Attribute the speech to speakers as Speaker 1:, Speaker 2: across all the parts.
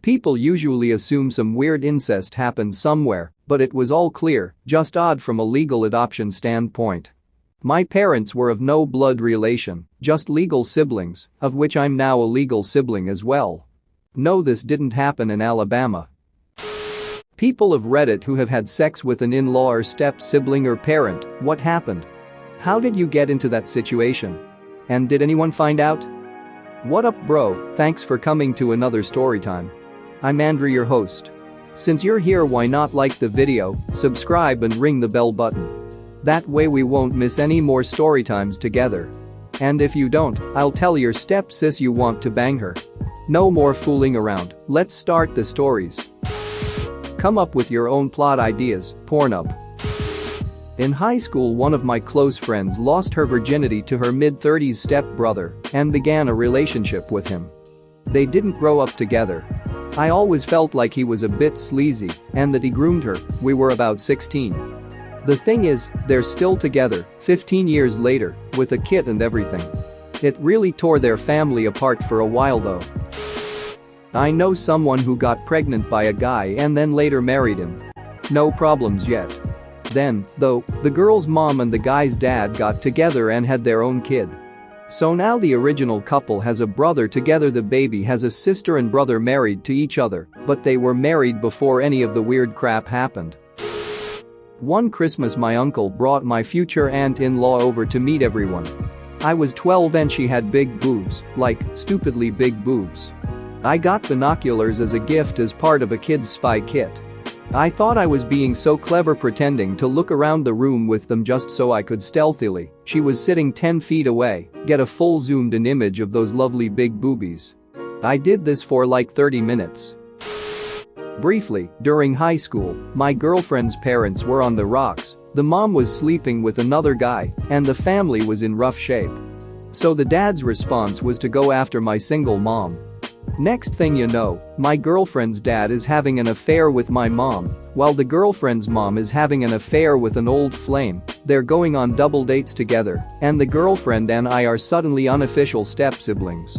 Speaker 1: People usually assume some weird incest happened somewhere, but it was all clear, just odd from a legal adoption standpoint. My parents were of no blood relation, just legal siblings, of which I'm now a legal sibling as well. No, this didn't happen in Alabama. People of Reddit who have had sex with an in-law or step-sibling or parent, what happened? How did you get into that situation? And did anyone find out? What up, bro? Thanks for coming to another storytime. I'm Andrew, your host. Since you're here, why not like the video, subscribe and ring the bell button. That way we won't miss any more storytimes together. And if you don't, I'll tell your step-sis you want to bang her. No more fooling around, let's start the stories. Come up with your own plot ideas, Pornhub. In high school, one of my close friends lost her virginity to her mid-30s step-brother and began a relationship with him. They didn't grow up together. I always felt like he was a bit sleazy and that he groomed her. We were about 16. The thing is, they're still together, 15 years later, with a kid and everything. It really tore their family apart for a while though. I know someone who got pregnant by a guy and then later married him. No problems yet. Then, though, the girl's mom and the guy's dad got together and had their own kid. So now the original couple has a brother together. The baby has a sister and brother married to each other, but they were married before any of the weird crap happened. One Christmas my uncle brought my future aunt-in-law over to meet everyone. I was 12 and she had big boobs, like, stupidly big boobs. I got binoculars as a gift as part of a kid's spy kit. I thought I was being so clever pretending to look around the room with them just so I could stealthily, she was sitting 10 feet away, get a full zoomed-in image of those lovely big boobies. I did this for like 30 minutes. Briefly, during high school, my girlfriend's parents were on the rocks, the mom was sleeping with another guy, and the family was in rough shape. So the dad's response was to go after my single mom. Next thing you know, my girlfriend's dad is having an affair with my mom, while the girlfriend's mom is having an affair with an old flame. They're going on double dates together, and the girlfriend and I are suddenly unofficial step-siblings.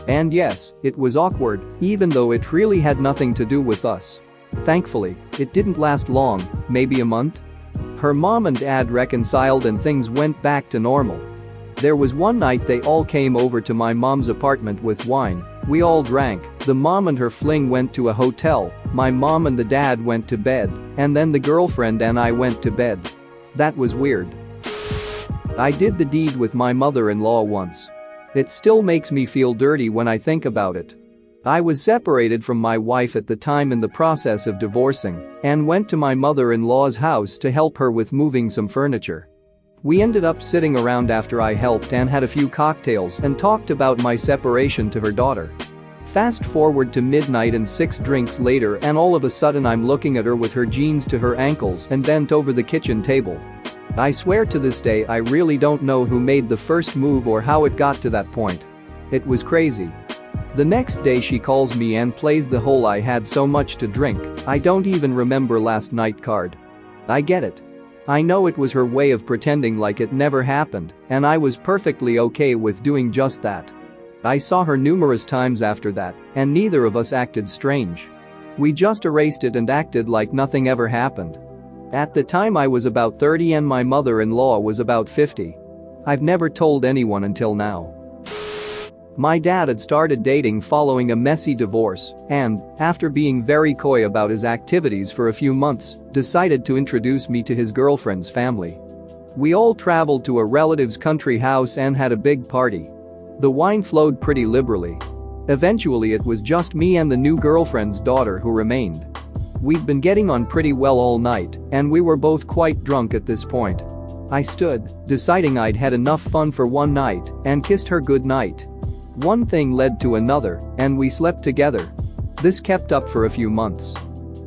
Speaker 1: And yes, it was awkward, even though it really had nothing to do with us. Thankfully, it didn't last long, maybe a month. Her mom and dad reconciled and things went back to normal. There was one night they all came over to my mom's apartment with wine. We all drank, the mom and her fling went to a hotel, my mom and the dad went to bed, and then the girlfriend and I went to bed. That was weird. I did the deed with my mother-in-law once. It still makes me feel dirty when I think about it. I was separated from my wife at the time in the process of divorcing and went to my mother-in-law's house to help her with moving some furniture. We ended up sitting around after I helped and had a few cocktails and talked about my separation to her daughter. Fast forward to midnight and 6 drinks later and all of a sudden I'm looking at her with her jeans to her ankles and bent over the kitchen table. I swear to this day I really don't know who made the first move or how it got to that point. It was crazy. The next day she calls me and plays the whole "I had so much to drink, I don't even remember last night" card. I get it. I know it was her way of pretending like it never happened, and I was perfectly okay with doing just that. I saw her numerous times after that, and neither of us acted strange. We just erased it and acted like nothing ever happened. At the time I was about 30 and my mother-in-law was about 50. I've never told anyone until now. My dad had started dating following a messy divorce and, after being very coy about his activities for a few months, decided to introduce me to his girlfriend's family. We all traveled to a relative's country house and had a big party. The wine flowed pretty liberally. Eventually it was just me and the new girlfriend's daughter who remained. We'd been getting on pretty well all night, and we were both quite drunk at this point. I stood, deciding I'd had enough fun for one night, and kissed her goodnight. One thing led to another, and we slept together. This kept up for a few months.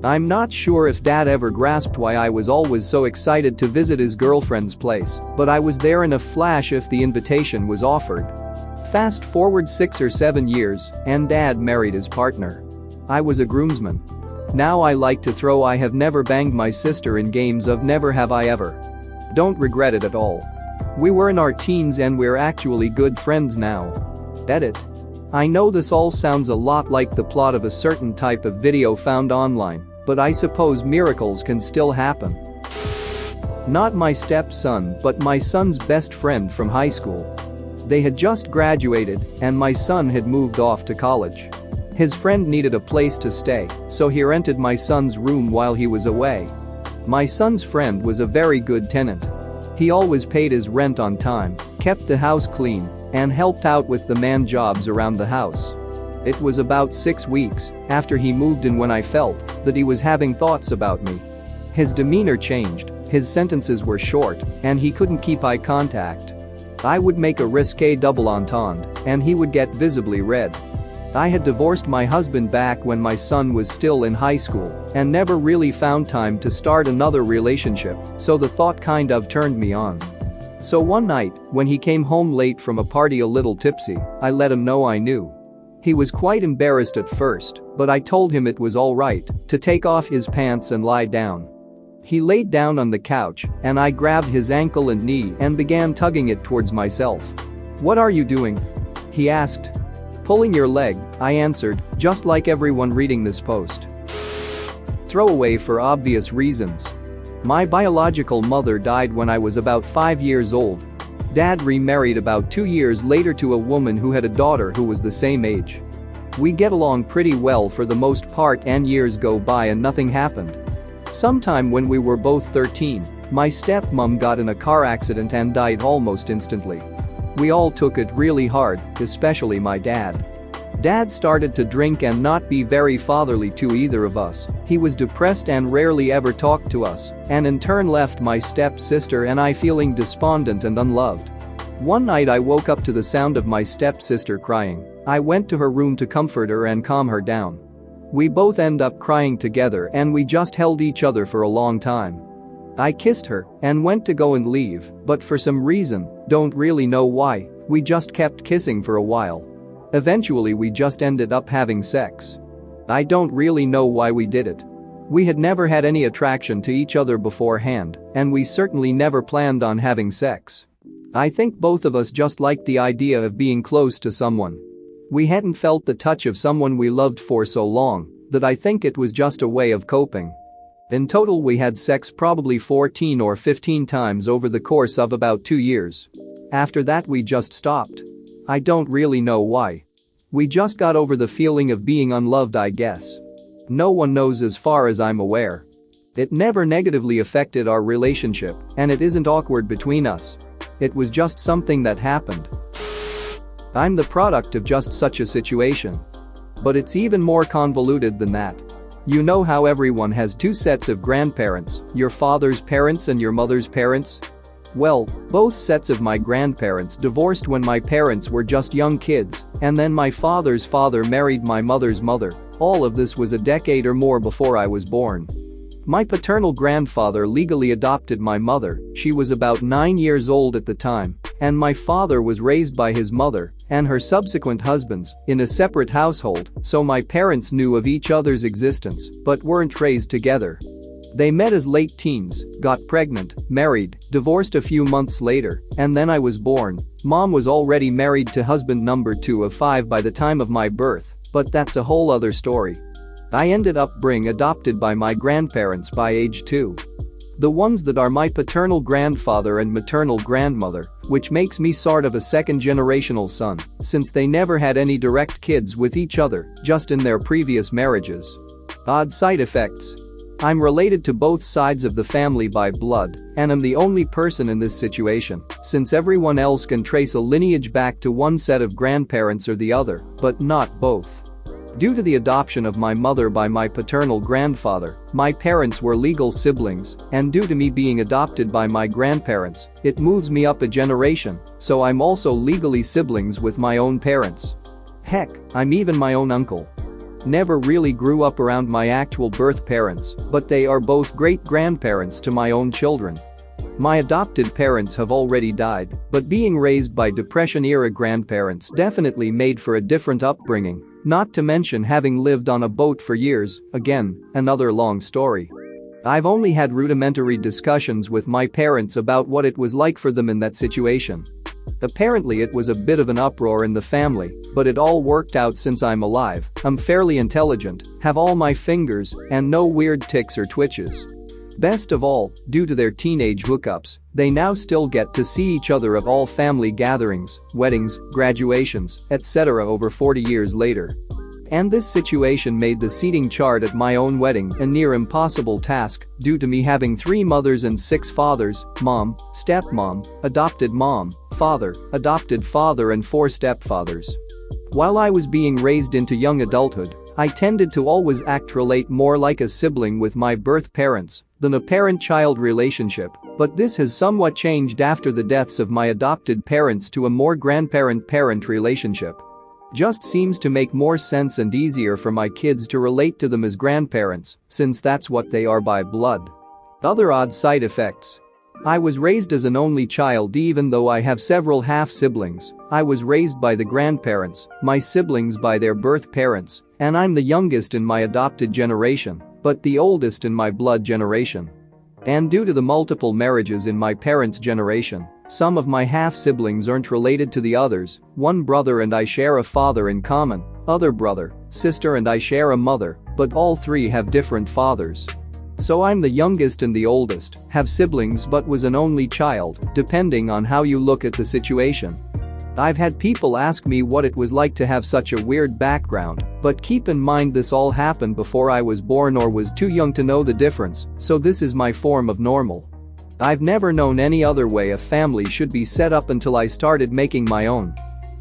Speaker 1: I'm not sure if Dad ever grasped why I was always so excited to visit his girlfriend's place, but I was there in a flash if the invitation was offered. Fast forward 6 or 7 years, and Dad married his partner. I was a groomsman. Now I like to throw "I have never banged my sister" in games of Never Have I Ever. Don't regret it at all. We were in our teens and we're actually good friends now. Edit. I know this all sounds a lot like the plot of a certain type of video found online, but I suppose miracles can still happen. Not my stepson, but my son's best friend from high school. They had just graduated, and my son had moved off to college. His friend needed a place to stay, so he rented my son's room while he was away. My son's friend was a very good tenant. He always paid his rent on time, kept the house clean, and helped out with the man jobs around the house. It was about 6 weeks after he moved in when I felt that he was having thoughts about me. His demeanor changed, his sentences were short, and he couldn't keep eye contact. I would make a risque double entendre, and he would get visibly red. I had divorced my husband back when my son was still in high school and never really found time to start another relationship, so the thought kind of turned me on. So one night, when he came home late from a party a little tipsy, I let him know I knew. He was quite embarrassed at first, but I told him it was all right to take off his pants and lie down. He laid down on the couch, and I grabbed his ankle and knee and began tugging it towards myself. "What are you doing?" he asked. "Pulling your leg," I answered, just like everyone reading this post. Throwaway for obvious reasons. My biological mother died when I was about 5 years old. Dad remarried about 2 years later to a woman who had a daughter who was the same age. We get along pretty well for the most part, and years go by and nothing happened. Sometime when we were both 13, my stepmom got in a car accident and died almost instantly. We all took it really hard, especially my dad. Dad started to drink and not be very fatherly to either of us. He was depressed and rarely ever talked to us, and in turn left my stepsister and I feeling despondent and unloved. One night I woke up to the sound of my stepsister crying. I went to her room to comfort her and calm her down. We both end up crying together and we just held each other for a long time. I kissed her and went to go and leave, but for some reason, don't really know why, we just kept kissing for a while. Eventually we just ended up having sex. I don't really know why we did it. We had never had any attraction to each other beforehand, and we certainly never planned on having sex. I think both of us just liked the idea of being close to someone. We hadn't felt the touch of someone we loved for so long that I think it was just a way of coping. In total we had sex probably 14 or 15 times over the course of about 2 years. After that we just stopped. I don't really know why. We just got over the feeling of being unloved, I guess. No one knows as far as I'm aware. It never negatively affected our relationship, and it isn't awkward between us. It was just something that happened. I'm the product of just such a situation. But it's even more convoluted than that. You know how everyone has 2 sets of grandparents, your father's parents and your mother's parents? Well, both sets of my grandparents divorced when my parents were just young kids, and then my father's father married my mother's mother. All of this was a decade or more before I was born. My paternal grandfather legally adopted my mother, she was about 9 years old at the time, and my father was raised by his mother and her subsequent husbands in a separate household, so my parents knew of each other's existence but weren't raised together. They met as late teens, got pregnant, married, divorced a few months later, and then I was born. Mom was already married to husband number 2 of 5 by the time of my birth, but that's a whole other story. I ended up being adopted by my grandparents by age 2. The ones that are my paternal grandfather and maternal grandmother, which makes me sort of a second-generational son, since they never had any direct kids with each other, just in their previous marriages. Odd side effects. I'm related to both sides of the family by blood, and am the only person in this situation, since everyone else can trace a lineage back to one set of grandparents or the other, but not both. Due to the adoption of my mother by my paternal grandfather, my parents were legal siblings, and due to me being adopted by my grandparents, it moves me up a generation, so I'm also legally siblings with my own parents. Heck, I'm even my own uncle. Never really grew up around my actual birth parents, but they are both great-grandparents to my own children. My adopted parents have already died, but being raised by Depression-era grandparents definitely made for a different upbringing, not to mention having lived on a boat for years, again, another long story. I've only had rudimentary discussions with my parents about what it was like for them in that situation. Apparently it was a bit of an uproar in the family, but it all worked out since I'm alive, I'm fairly intelligent, have all my fingers, and no weird tics or twitches. Best of all, due to their teenage hookups, they now still get to see each other at all family gatherings, weddings, graduations, etc. over 40 years later. And this situation made the seating chart at my own wedding a near impossible task due to me having 3 mothers and 6 fathers, mom, stepmom, adopted mom, father, adopted father and 4 stepfathers. While I was being raised into young adulthood, I tended to always relate more like a sibling with my birth parents than a parent-child relationship, but this has somewhat changed after the deaths of my adopted parents to a more grandparent-parent relationship. Just seems to make more sense and easier for my kids to relate to them as grandparents, since that's what they are by blood. Other odd side effects. I was raised as an only child even though I have several half-siblings. I was raised by the grandparents, my siblings by their birth parents, and I'm the youngest in my adopted generation, but the oldest in my blood generation. And due to the multiple marriages in my parents' generation, some of my half-siblings aren't related to the others. One brother and I share a father in common, other brother, sister and I share a mother, but all 3 have different fathers. So I'm the youngest and the oldest, have siblings but was an only child, depending on how you look at the situation. I've had people ask me what it was like to have such a weird background, but keep in mind this all happened before I was born or was too young to know the difference, so this is my form of normal. I've never known any other way a family should be set up until I started making my own.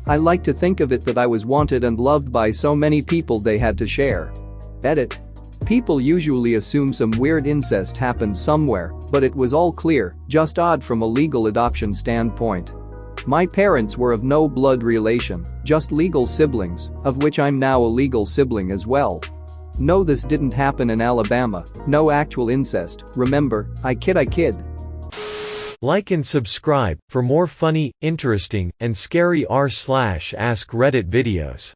Speaker 1: I like to think of it that I was wanted and loved by so many people they had to share. Edit. People usually assume some weird incest happened somewhere, but it was all clear, just odd from a legal adoption standpoint. My parents were of no blood relation, just legal siblings, of which I'm now a legal sibling as well. No, this didn't happen in Alabama, no actual incest, remember, I kid.
Speaker 2: Like and subscribe for more funny, interesting, and scary r/ask Reddit videos.